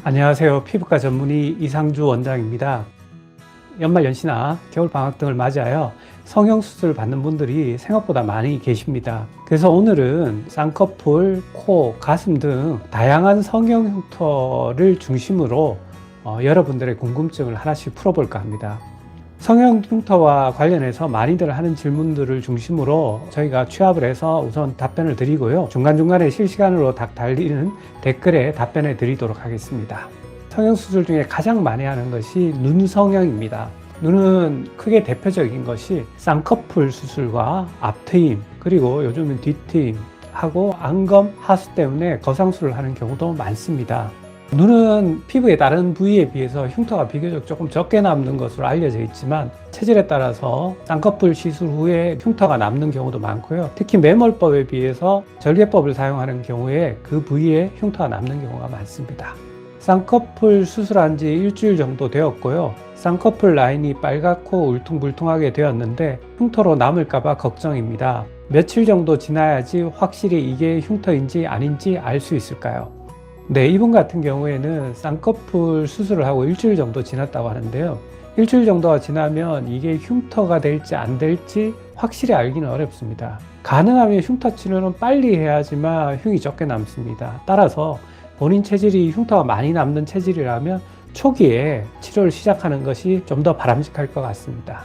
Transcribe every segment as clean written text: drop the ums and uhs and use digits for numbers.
안녕하세요. 피부과 전문의 이상주 원장입니다. 연말 연시나 겨울 방학 등을 맞이하여 성형수술 받는 분들이 생각보다 많이 계십니다. 그래서 오늘은 쌍꺼풀, 코, 가슴 등 다양한 성형 흉터를 중심으로 여러분들의 궁금증을 하나씩 풀어볼까 합니다. 성형 흉터와 관련해서 많이들 하는 질문들을 중심으로 저희가 취합을 해서 우선 답변을 드리고요. 중간중간에 실시간으로 달리는 댓글에 답변해 드리도록 하겠습니다. 성형수술 중에 가장 많이 하는 것이 눈 성형입니다. 눈은 크게 대표적인 것이 쌍꺼풀 수술과 앞트임, 그리고 요즘은 뒷트임 하고 안검, 하수 때문에 거상술을 하는 경우도 많습니다. 눈은 피부의 다른 부위에 비해서 흉터가 비교적 조금 적게 남는 것으로 알려져 있지만 체질에 따라서 쌍꺼풀 시술 후에 흉터가 남는 경우도 많고요. 특히 매몰법에 비해서 절개법을 사용하는 경우에 그 부위에 흉터가 남는 경우가 많습니다. 쌍꺼풀 수술한 지 일주일 정도 되었고요. 쌍꺼풀 라인이 빨갛고 울퉁불퉁하게 되었는데 흉터로 남을까봐 걱정입니다. 며칠 정도 지나야지 확실히 이게 흉터인지 아닌지 알 수 있을까요? 네, 이분 같은 경우에는 쌍꺼풀 수술을 하고 일주일 정도 지났다고 하는데요. 일주일 정도가 지나면 이게 흉터가 될지 안 될지 확실히 알기는 어렵습니다. 가능하면 흉터 치료는 빨리 해야지만 흉이 적게 남습니다. 따라서 본인 체질이 흉터가 많이 남는 체질이라면 초기에 치료를 시작하는 것이 좀 더 바람직할 것 같습니다.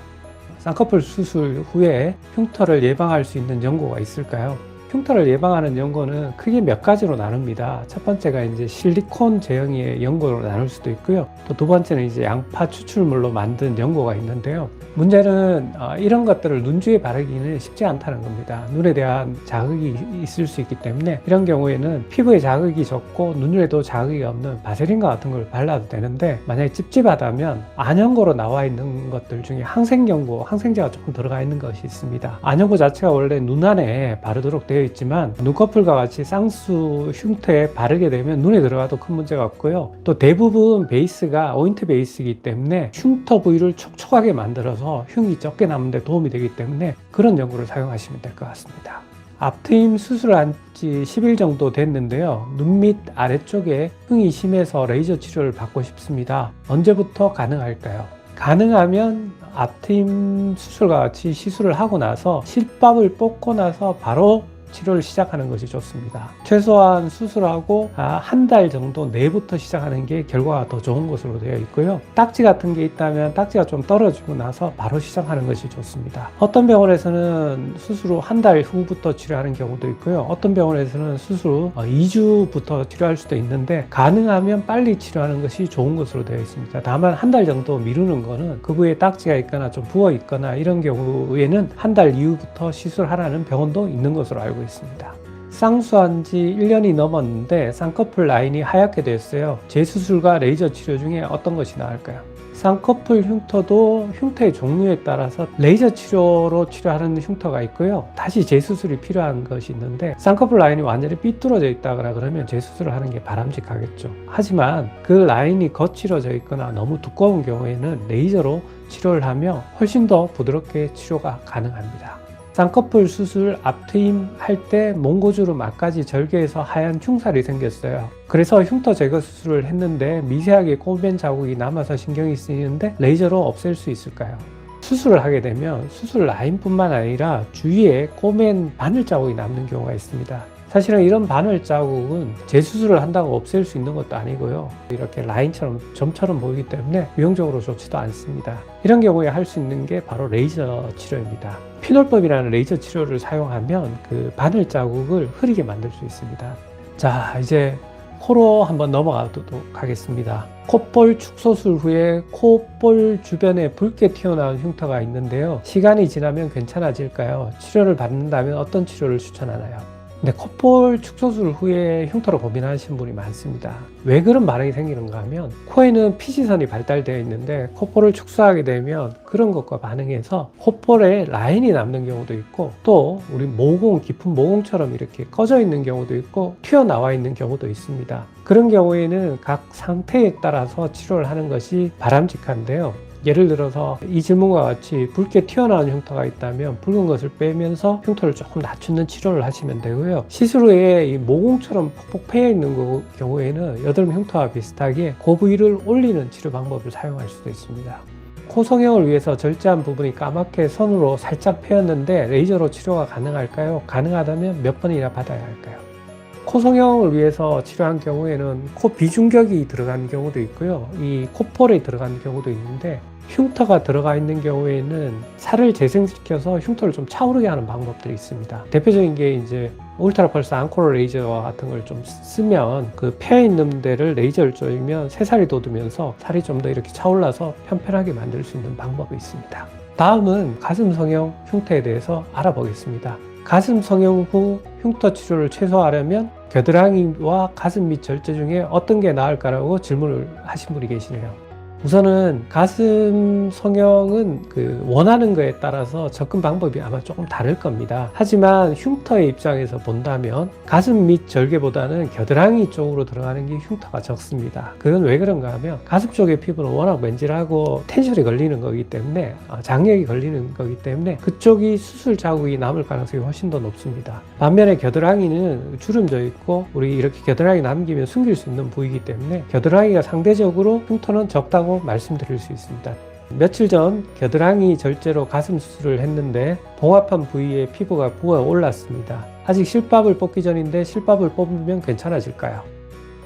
쌍꺼풀 수술 후에 흉터를 예방할 수 있는 연고가 있을까요? 흉터를 예방하는 연고는 크게 몇 가지로 나눕니다. 첫 번째가 이제 실리콘 제형의 연고로 나눌 수도 있고요. 또 두 번째는 이제 양파 추출물로 만든 연고가 있는데요. 문제는 이런 것들을 눈 주위에 바르기는 쉽지 않다는 겁니다. 눈에 대한 자극이 있을 수 있기 때문에 이런 경우에는 피부에 자극이 적고 눈에도 자극이 없는 바세린과 같은 걸 발라도 되는데, 만약에 찝찝하다면 안연고로 나와 있는 것들 중에 항생연고, 항생제가 조금 들어가 있는 것이 있습니다. 안연고 자체가 원래 눈 안에 바르도록 되어 있지만 눈꺼풀과 같이 쌍수 흉터에 바르게 되면 눈에 들어가도 큰 문제가 없고요. 또 대부분 베이스가 오인트 베이스이기 때문에 흉터 부위를 촉촉하게 만들어서 흉이 적게 남는 데 도움이 되기 때문에 그런 연고를 사용하시면 될 것 같습니다. 앞트임 수술을 한 지 10일 정도 됐는데요. 눈 밑 아래쪽에 흉이 심해서 레이저 치료를 받고 싶습니다. 언제부터 가능할까요? 가능하면 앞트임 수술과 같이 시술을 하고 나서 실밥을 뽑고 나서 바로 치료를 시작하는 것이 좋습니다. 최소한 수술하고 한 달 정도 내부터 시작하는 게 결과가 더 좋은 것으로 되어 있고요. 딱지 같은 게 있다면 딱지가 좀 떨어지고 나서 바로 시작하는 것이 좋습니다. 어떤 병원에서는 수술 후 한 달 후부터 치료하는 경우도 있고요. 어떤 병원에서는 수술 후 2주부터 치료할 수도 있는데 가능하면 빨리 치료하는 것이 좋은 것으로 되어 있습니다. 다만 한 달 정도 미루는 거는 그 부위에 딱지가 있거나 좀 부어 있거나 이런 경우에는 한 달 이후부터 시술하라는 병원도 있는 것으로 알고 있습니다. 쌍수한 지 1년이 넘었는데 쌍꺼풀 라인이 하얗게 됐어요. 재수술과 레이저 치료 중에 어떤 것이 나을까요? 쌍꺼풀 흉터도 흉터의 종류에 따라서 레이저 치료로 치료하는 흉터가 있고요. 다시 재수술이 필요한 것이 있는데, 쌍꺼풀 라인이 완전히 삐뚤어져 있다거나 그러면 재수술을 하는 게 바람직하겠죠. 하지만 그 라인이 거칠어져 있거나 너무 두꺼운 경우에는 레이저로 치료를 하며 훨씬 더 부드럽게 치료가 가능합니다. 쌍꺼풀 수술 앞트임 할 때 몽고주로 막까지 절개해서 하얀 흉살이 생겼어요. 그래서 흉터 제거 수술을 했는데 미세하게 꼬맨 자국이 남아서 신경이 쓰이는데 레이저로 없앨 수 있을까요? 수술을 하게 되면 수술 라인뿐만 아니라 주위에 꼬맨 바늘 자국이 남는 경우가 있습니다. 사실은 이런 바늘 자국은 재수술을 한다고 없앨 수 있는 것도 아니고요. 이렇게 라인처럼 점처럼 보이기 때문에 유형적으로 좋지도 않습니다. 이런 경우에 할 수 있는 게 바로 레이저 치료입니다. 피놀법이라는 레이저 치료를 사용하면 그 바늘 자국을 흐리게 만들 수 있습니다. 자, 이제 코로 한번 넘어가도록 하겠습니다. 콧볼 축소술 후에 콧볼 주변에 붉게 튀어나온 흉터가 있는데요. 시간이 지나면 괜찮아질까요? 치료를 받는다면 어떤 치료를 추천하나요? 근데 콧볼 축소술 후에 흉터로 고민하시는 분이 많습니다. 왜 그런 반응이 생기는가 하면 코에는 피지선이 발달되어 있는데 콧볼을 축소하게 되면 그런 것과 반응해서 콧볼에 라인이 남는 경우도 있고, 또 우리 모공, 깊은 모공처럼 이렇게 꺼져 있는 경우도 있고 튀어나와 있는 경우도 있습니다. 그런 경우에는 각 상태에 따라서 치료를 하는 것이 바람직한데요. 예를 들어서 이 질문과 같이 붉게 튀어나온 흉터가 있다면 붉은 것을 빼면서 흉터를 조금 낮추는 치료를 하시면 되고요. 시술 후에 이 모공처럼 퍽퍽 패여 있는 경우에는 여드름 흉터와 비슷하게 그 부위를 올리는 치료 방법을 사용할 수도 있습니다. 코 성형을 위해서 절제한 부분이 까맣게 선으로 살짝 패였는데 레이저로 치료가 가능할까요? 가능하다면 몇 번이나 받아야 할까요? 코 성형을 위해서 치료한 경우에는 코 비중격이 들어간 경우도 있고요. 이 코폴에 들어간 경우도 있는데 흉터가 들어가 있는 경우에는 살을 재생시켜서 흉터를 좀 차오르게 하는 방법들이 있습니다. 대표적인 게 이제 울트라 펄스 앙코르 레이저 같은 걸 좀 쓰면 그 패여 있는 데를 레이저를 쬐면 새살이 돋으면서 살이 좀 더 이렇게 차올라서 편편하게 만들 수 있는 방법이 있습니다. 다음은 가슴 성형 흉터에 대해서 알아보겠습니다. 가슴 성형 후 흉터 치료를 최소화하려면 겨드랑이와 가슴 밑 절제 중에 어떤 게 나을까라고 질문을 하신 분이 계시네요. 우선은 가슴 성형은 원하는 거에 따라서 접근 방법이 아마 조금 다를 겁니다. 하지만 흉터의 입장에서 본다면 가슴 밑 절개보다는 겨드랑이 쪽으로 들어가는 게 흉터가 적습니다. 그건 왜 그런가 하면 가슴 쪽의 피부는 워낙 맨질하고 텐션이 걸리는 거기 때문에 장력이 걸리는 거기 때문에 그쪽이 수술 자국이 남을 가능성이 훨씬 더 높습니다. 반면에 겨드랑이는 주름져 있고 우리 이렇게 겨드랑이 남기면 숨길 수 있는 부위이기 때문에 겨드랑이가 상대적으로 흉터는 적다고 말씀드릴 수 있습니다. 며칠 전 겨드랑이 절제로 가슴 수술을 했는데 봉합한 부위에 피부가 부어 올랐습니다. 아직 실밥을 뽑기 전인데 실밥을 뽑으면 괜찮아질까요?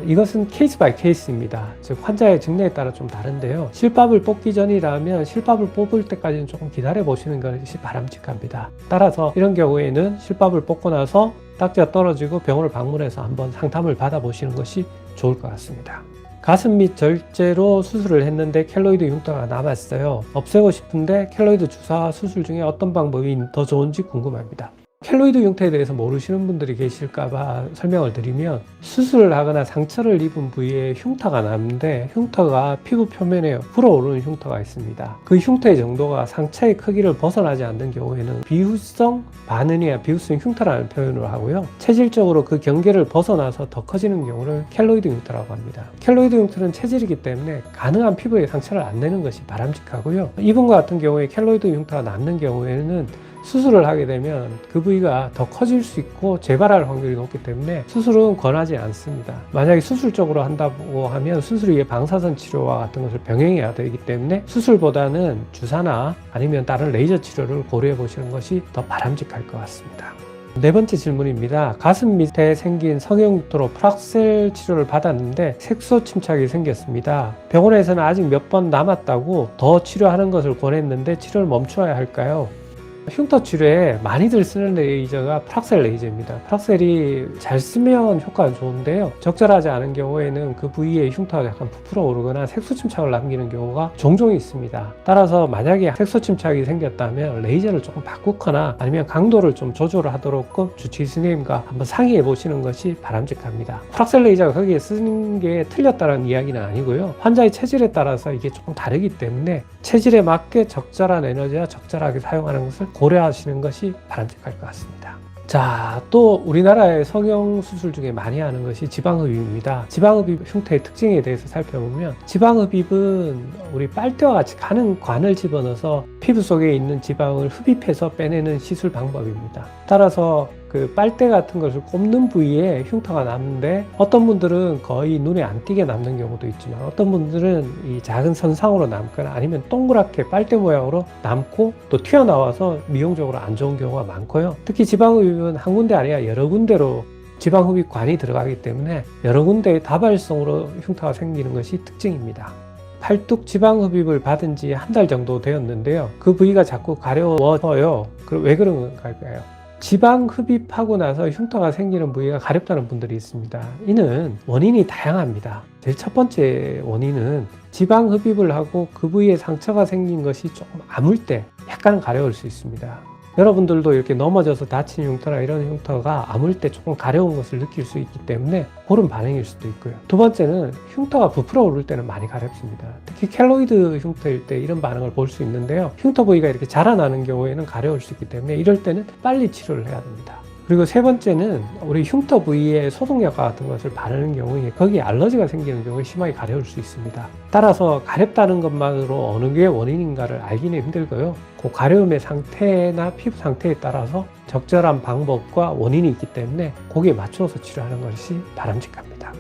이것은 케이스 바이 케이스입니다. 즉 환자의 증례에 따라 좀 다른데요. 실밥을 뽑기 전이라면 실밥을 뽑을 때까지는 조금 기다려 보시는 것이 바람직합니다. 따라서 이런 경우에는 실밥을 뽑고 나서 딱지가 떨어지고 병원을 방문해서 한번 상담을 받아보시는 것이 좋을 것 같습니다. 가슴 밑 절제로 수술을 했는데 켈로이드 흉터가 남았어요. 없애고 싶은데 켈로이드 주사 수술 중에 어떤 방법이 더 좋은지 궁금합니다. 켈로이드 흉터에 대해서 모르시는 분들이 계실까봐 설명을 드리면 수술을 하거나 상처를 입은 부위에 흉터가 남는데 흉터가 피부 표면에 불어오르는 흉터가 있습니다. 그 흉터의 정도가 상처의 크기를 벗어나지 않는 경우에는 비후성 반응이야 비후성 흉터라는 표현을 하고요. 체질적으로 그 경계를 벗어나서 더 커지는 경우를 켈로이드 흉터라고 합니다. 켈로이드 흉터는 체질이기 때문에 가능한 피부에 상처를 안 내는 것이 바람직하고요. 이분과 같은 경우에 켈로이드 흉터가 남는 경우에는 수술을 하게 되면 그 부위가 더 커질 수 있고 재발할 확률이 높기 때문에 수술은 권하지 않습니다. 만약에 수술적으로 한다고 하면 수술 후에 방사선 치료와 같은 것을 병행해야 되기 때문에 수술보다는 주사나 아니면 다른 레이저 치료를 고려해 보시는 것이 더 바람직할 것 같습니다. 네 번째 질문입니다. 가슴 밑에 생긴 성형 흉터로 프락셀 치료를 받았는데 색소 침착이 생겼습니다. 병원에서는 아직 몇 번 남았다고 더 치료하는 것을 권했는데 치료를 멈춰야 할까요? 흉터 치료에 많이들 쓰는 레이저가 프락셀 레이저입니다. 프락셀이 잘 쓰면 효과는 좋은데요. 적절하지 않은 경우에는 그 부위에 흉터가 약간 부풀어 오르거나 색소 침착을 남기는 경우가 종종 있습니다. 따라서 만약에 색소 침착이 생겼다면 레이저를 조금 바꾸거나 아니면 강도를 좀 조절을 하도록 주치의 선생님과 한번 상의해 보시는 것이 바람직합니다. 프락셀 레이저가 거기에 쓰는 게 틀렸다는 이야기는 아니고요. 환자의 체질에 따라서 이게 조금 다르기 때문에 체질에 맞게 적절한 에너지와 적절하게 사용하는 것을 고려하시는 것이 바람직할 것 같습니다. 자, 또 우리나라의 성형 수술 중에 많이 하는 것이 지방흡입입니다. 지방흡입 흉터의 특징에 대해서 살펴보면 지방흡입은 우리 빨대와 같이 가는 관을 집어넣어서 피부 속에 있는 지방을 흡입해서 빼내는 시술 방법입니다. 따라서 그 빨대 같은 것을 꼽는 부위에 흉터가 남는데 어떤 분들은 거의 눈에 안 띄게 남는 경우도 있지만 어떤 분들은 이 작은 선상으로 남거나 아니면 동그랗게 빨대 모양으로 남고 또 튀어나와서 미용적으로 안 좋은 경우가 많고요. 특히 지방흡입은 한 군데 아니라 여러 군데로 지방흡입관이 들어가기 때문에 여러 군데의 다발성으로 흉터가 생기는 것이 특징입니다. 팔뚝 지방흡입을 받은 지 한 달 정도 되었는데요. 그 부위가 자꾸 가려워서요. 왜 그런 걸까요? 지방 흡입하고 나서 흉터가 생기는 부위가 가렵다는 분들이 있습니다. 이는 원인이 다양합니다. 제일 첫 번째 원인은 지방 흡입을 하고 그 부위에 상처가 생긴 것이 조금 아물 때 약간 가려울 수 있습니다. 여러분들도 이렇게 넘어져서 다친 흉터나 이런 흉터가 아물 때 조금 가려운 것을 느낄 수 있기 때문에 그런 반응일 수도 있고요. 두 번째는 흉터가 부풀어 오를 때는 많이 가렵습니다. 특히 켈로이드 흉터일 때 이런 반응을 볼 수 있는데요. 흉터 부위가 이렇게 자라나는 경우에는 가려울 수 있기 때문에 이럴 때는 빨리 치료를 해야 됩니다. 그리고 세 번째는 우리 흉터 부위에 소독약 같은 것을 바르는 경우에 거기에 알러지가 생기는 경우에 심하게 가려울 수 있습니다. 따라서 가렵다는 것만으로 어느 게 원인인가를 알기는 힘들고요. 그 가려움의 상태나 피부 상태에 따라서 적절한 방법과 원인이 있기 때문에 거기에 맞춰서 치료하는 것이 바람직합니다.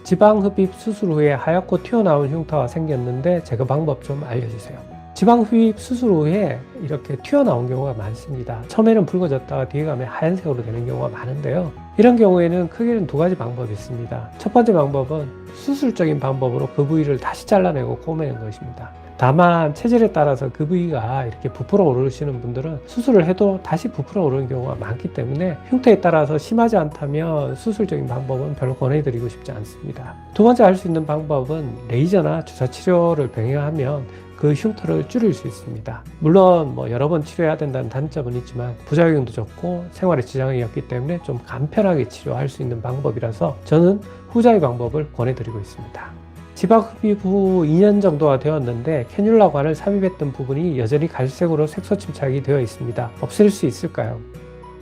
지방흡입 수술 후에 하얗고 튀어나온 흉터가 생겼는데 제거 방법 좀 알려주세요. 지방흡입 수술 후에 이렇게 튀어나온 경우가 많습니다. 처음에는 붉어졌다가 뒤에 가면 하얀색으로 되는 경우가 많은데요. 이런 경우에는 크게는 두 가지 방법이 있습니다. 첫 번째 방법은 수술적인 방법으로 그 부위를 다시 잘라내고 꼬매는 것입니다. 다만 체질에 따라서 그 부위가 이렇게 부풀어 오르시는 분들은 수술을 해도 다시 부풀어 오르는 경우가 많기 때문에 흉터에 따라서 심하지 않다면 수술적인 방법은 별로 권해드리고 싶지 않습니다. 두 번째 할 수 있는 방법은 레이저나 주사 치료를 병행하면 그 흉터를 줄일 수 있습니다. 물론 여러 번 치료해야 된다는 단점은 있지만 부작용도 적고 생활에 지장이 없기 때문에 좀 간편하게 치료할 수 있는 방법이라서 저는 후자의 방법을 권해드리고 있습니다. 지방흡입 후 2년 정도가 되었는데 캐뉼라관을 삽입했던 부분이 여전히 갈색으로 색소 침착이 되어 있습니다. 없앨 수 있을까요?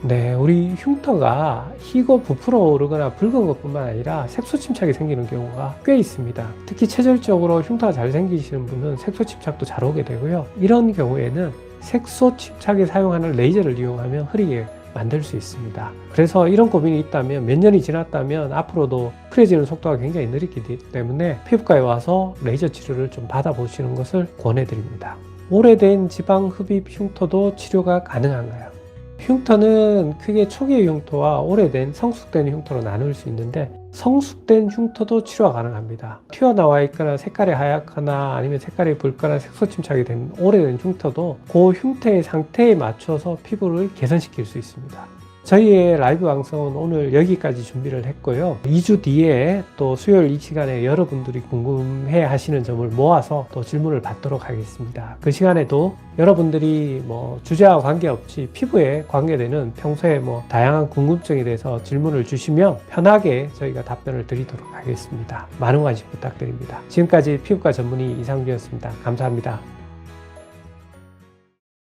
네, 우리 흉터가 희고 부풀어 오르거나 붉은 것뿐만 아니라 색소 침착이 생기는 경우가 꽤 있습니다. 특히 체질적으로 흉터가 잘 생기시는 분은 색소 침착도 잘 오게 되고요. 이런 경우에는 색소 침착에 사용하는 레이저를 이용하면 흐리게 만들 수 있습니다. 그래서 이런 고민이 있다면 몇 년이 지났다면 앞으로도 흐려지는 속도가 굉장히 느리기 때문에 피부과에 와서 레이저 치료를 좀 받아보시는 것을 권해드립니다. 오래된 지방 흡입 흉터도 치료가 가능한가요? 흉터는 크게 초기의 흉터와 오래된 성숙된 흉터로 나눌 수 있는데 성숙된 흉터도 치료가 가능합니다. 튀어나와 있거나 색깔이 하얗거나 아니면 색깔이 붉거나 색소 침착이 된 오래된 흉터도 그 흉터의 상태에 맞춰서 피부를 개선시킬 수 있습니다. 저희의 라이브 방송은 오늘 여기까지 준비를 했고요. 2주 뒤에 또 수요일 이 시간에 여러분들이 궁금해 하시는 점을 모아서 또 질문을 받도록 하겠습니다. 그 시간에도 여러분들이 주제와 관계없이 피부에 관계되는 평소에 다양한 궁금증에 대해서 질문을 주시면 편하게 저희가 답변을 드리도록 하겠습니다. 많은 관심 부탁드립니다. 지금까지 피부과 전문의 이상주였습니다. 감사합니다.